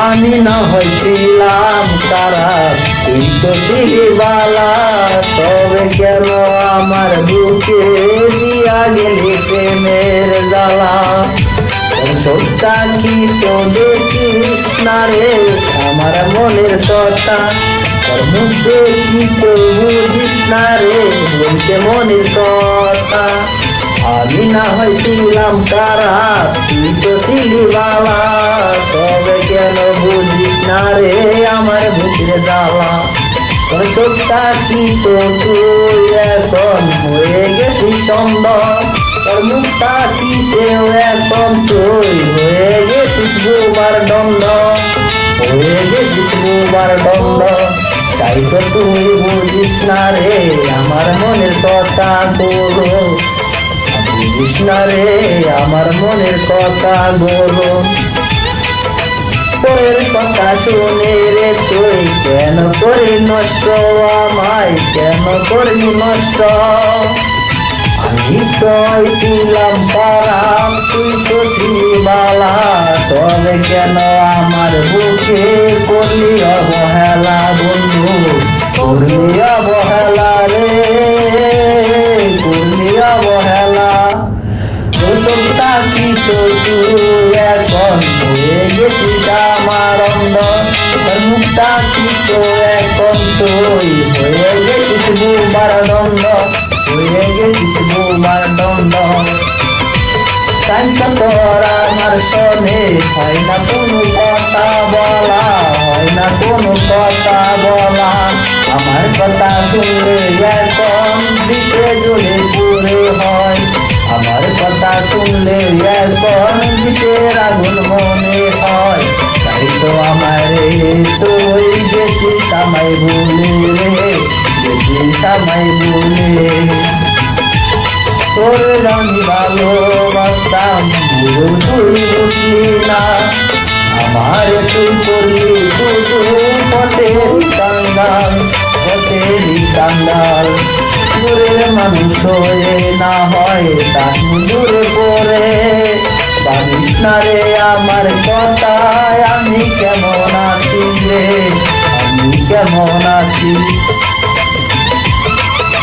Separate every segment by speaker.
Speaker 1: আমি না হয়েছিলাম তারা, তুই তো ছিলি বালা, তবে কেন আমার বুকে দিয়া গেলি প্রেমের জ্বালা। চোখটা কি তো দেখিস না রে আমার মনের কথা, তোর মুখে কি তো বুঝিস না রে বলতে মনের কথা। আমি না হয়েছিলাম তারা, তুই তো ছিলি বালা, তবে কেন বুঝিস না রে আমার বুকের জ্বালা। তোর চোখটা কি তো তুই এখন হয়ে গেছিস সুন্দর, তোর মুখটা কি তেও এখন তুই হয়ে গেছিস বুবার দণ্ড, হয়ে গেছিস বুবার দণ্ড। তাই তো তুই বুঝিস না রে আমার মনের কথা বলো, বুঝিস না রে আমার মনের কথা বলো। পরের কথা শুনে রে তুই কেন করি নষ্ট আমায়, কেন করি নষ্ট। আমি তো ছিলাম পারা, তুই তো ছিলি বালা, তবে কেন আমার বুকে করলি অবহেলা বন্ধু, করলি অবহেলা রে, করলি অবহেলা। চোখটা কি তো তুই এখন হয়ে গেছিস আমার অন্ধ, তোর মুখটা কি তো এখন তুই হয়ে গেছিস বুবার দণ্ড, হয়ে গেছিস বুবার দণ্ড। কাঞ্চ তোর আমার শোনে হয় না কোনো কথা বলা, হয় না কোনো কথা বলা। আমার কথা শুনলে এখন দিশে জুড়ে পুরে হয়, আমার কথা শুনলে এখন দিশের আগুন মনে হয়। তাই তো আমার তুই গেছিস আমায় বলে রে, গেছিস আমায় বলে। তোর আমি ভালোবাসতাম বুঝো তুই বুঝলি না, আমার তুই করলি শুধু পথের কাঙ্গাল, পথের কাঙ্গাল। দূরের মানুষ হয়ে না হয় তার দূরে পড়ে, ভাবিস না রে আমার কথায় আমি কেমন আছি রে, আমি কেমন আছি।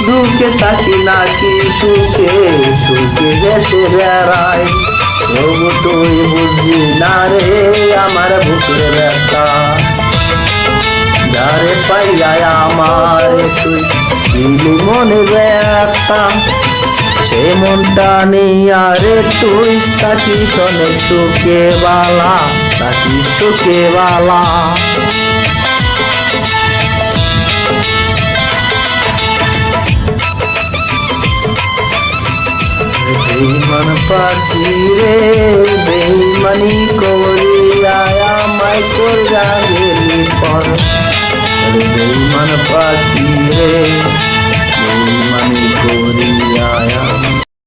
Speaker 1: দুঃখে থাকি নাকি সুখে, সুখে দেশে বেড়াই, তবু তুই বুঝবি না রে আমার বুকের ব্যথা। যারে পাইয়াই আমার তুই দিলি মনে ব্যথা, সে মনটা নিয়া রে তুই থাকি শোনে সুখে বালা, থাকি সুখে বালা। বেইমান পাখি রে বেইমানি করিয়া আমায় করিয়া গেলি পর, বেইমান পাখি রে বেইমানি করিয়া